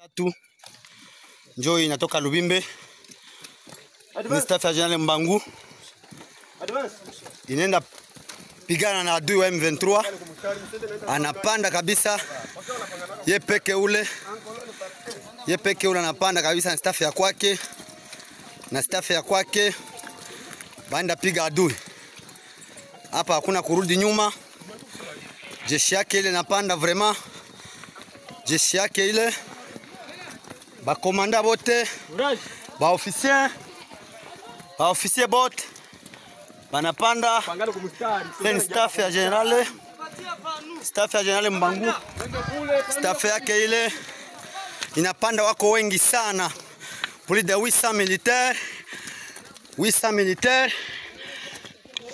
Watu njoo inatoka Lubimbe. Ni staff ya General Mbangu. Inaenda pigana na adui wa M23. Anapanda kabisa. Ye peke ule anapanda kabisa na staff ya kwake. Na staff ya kwake baenda piga adui. Hapa hakuna kurudi nyuma. Jeshi yake ile napanda vraiment. Jeshi yake ile ba komanda bote ba officier bote banapanda. Then staff ya general Mbangu, staff yake ile inapanda, wako wengi sana, plus de 800 militaires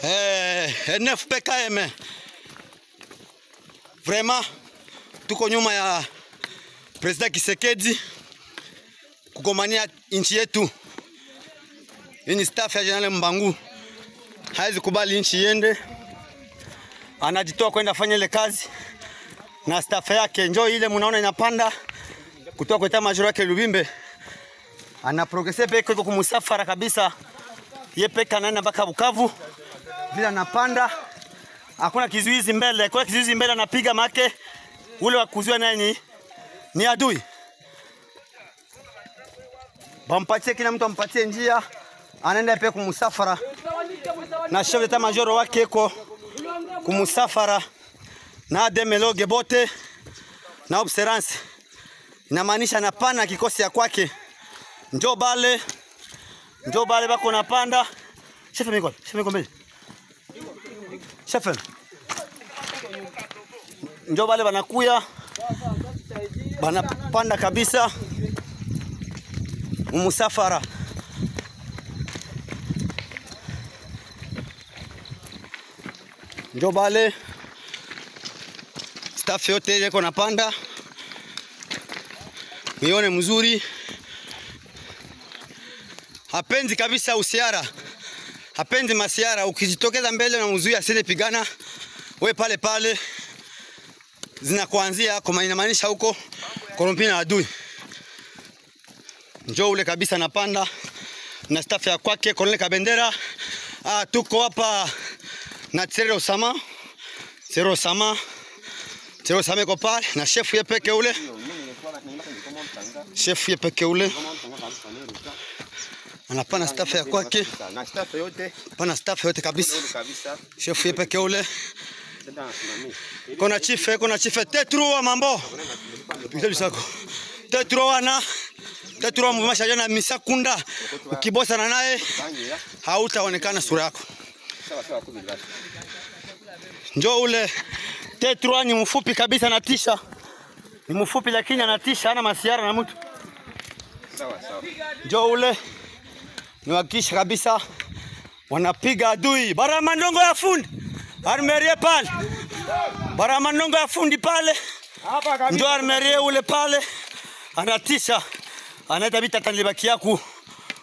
9 PKM. Vraiment tuko nyuma ya President Kisekedi kugomania nchi yetu. Hii ni staff ya General Mbangu. Haizi kubali nchi iende. Anajitoa kwenda fanya ile kazi na staff yake. Njoo ile mnaona inapanda kutoka kwa majoro yake Lubimbe. Ana progresse peke kwa kumsafara kabisa. Yeye peke anaenda mpaka Bukavu. Bila anapanda. Hakuna kizuizi mbele. Kwa kizuizi mbele anapiga make. Ule wa kuzuia nani? Ni adui. Bampatie, kila mtu ampatie njia. Anaenda peke kumsafara. Na chef d'état major wake eko kumusafara na demeloge bote na observance. Inamaanisha napana kikosi ya kwake. Njoo bale bako napanda. Chef mbele. Chef. Njoo bale banakuya. Banapanda kabisa umusafara. Njoo bale staff yote ile kona panda. Mione mzuri. Hapendi kabisa usiara. Hapendi masiara. Ukijitokeza mbele na mzuia asile pigana, we pale zinakuanzia kwa inamaanisha huko korompina adui. Njoo ule kabisa napanda na staff ya kwake Colonel Kabendera. Tuko hapa na Tsero Sama iko pale na chef ye peke ule. Anapana staff ya kwake na staff yote kabisa. Chef ye peke ule. Kuna chief Tetruwa mambo. Tetruwa mmasha jana misakunda. Ukibosa na naye hautaonekana sura yako. Njoo ule Tetruwa ni mfupi kabisa, anatisha. Ni mfupi lakini anatisha, hana masiara na mtu. Njoo ule ni wakisha kabisa, wanapiga adui. Baramandongo ya fundi armerie pale. Baramandongo ya fundi pale. Njoo armerie ule pale. Anatisha. Anaita bita tanibaki yaku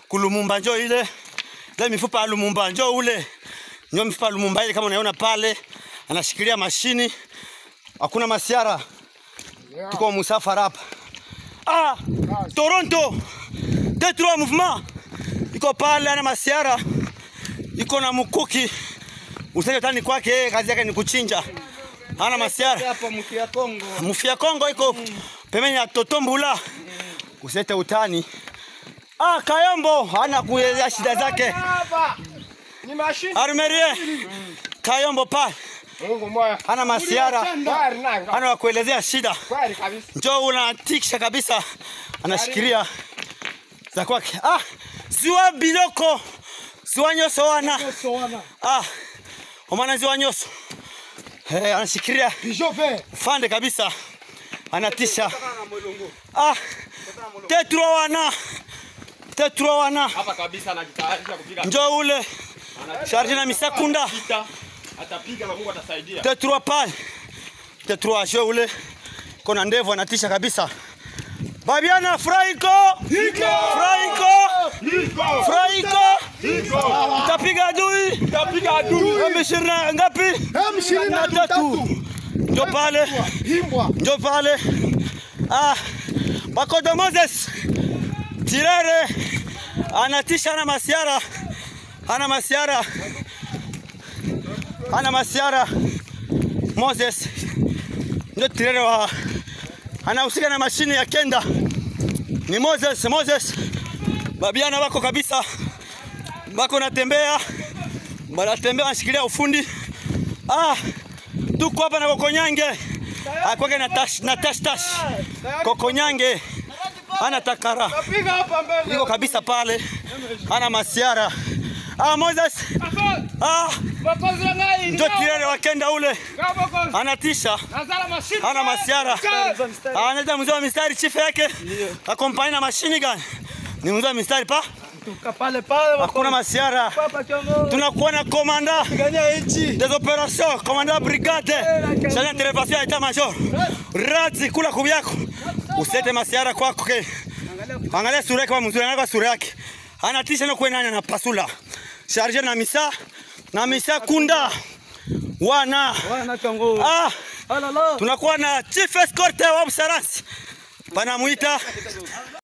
kulumumba. Njoo ile. Ile mifupa ya Lumumba. Njoo ule. Njoo mifupa ya Lumumba ile kama unaona pale. Anashikilia mashini. Hakuna masiara. Tuko musafara hapa. Toronto. Tetruwa mouvement. Iko pale ana masiara. Iko na mkuki. Usije tani kwake, kazi yake ni kuchinja. Hana masiara. Hapa Mufia Kongo iko pembeni ya Totombula. Usete utani. Kayombo hana kuelezea shida zake. Ni mashine. Armerie. Kayombo pale. Hana masiara. Hana kuelezea shida. Njoo unatikisha kabisa. Anashikilia za kwake. Ziwa Biloko. Ziwa Nyoso wana. Omana ziwa Nyoso. Anashikilia fande kabisa. Anatisha. Tetruwa wana. Hapa kabisa anajitayarisha kupiga. Njoo ule. Charge na misakunda. Atapiga na Mungu atasaidia. Tetruwa pale. Tetruwa njoo ule. Kona ndevu anatisha kabisa. Babiana Fraiko. Utapiga adui. M20 ngapi? M23. Njoo pale. Bakodo Moses Tirere anatisha na masiara. Ana masiara Moses ndio Tirere wa anahusika na mashini ya kenda. Ni Moses babiana wako kabisa. Bako natembea. Banatembea wanashikilia ufundi. Tuko hapa na Kokonyange. Akwake na tash. Kokonyange ana takara. Napiga hapa mbele. Niko kabisa pale. Ana masiara. Moses. Bakozi ngai. Ndio Tirere wakenda ule. Anatisha. Ana masiara. Anaenda mzee wa mistari chief yake. Akompani na mashini gani? Ni mzee wa mistari pa? Pale. Hakuna masiara. Tunakuwa na komanda des operations, komanda brigade. Sasa intervention ya état major. Razi kula kubyako. Usete masiara kwako ke. Angalia sura yake mzuri, angalia sura yake. Anatisha na kwenda na pasula. Charger na misa kunda. Wana Kongo. Tunakuwa na chief escort wa Msarasi. Panamuita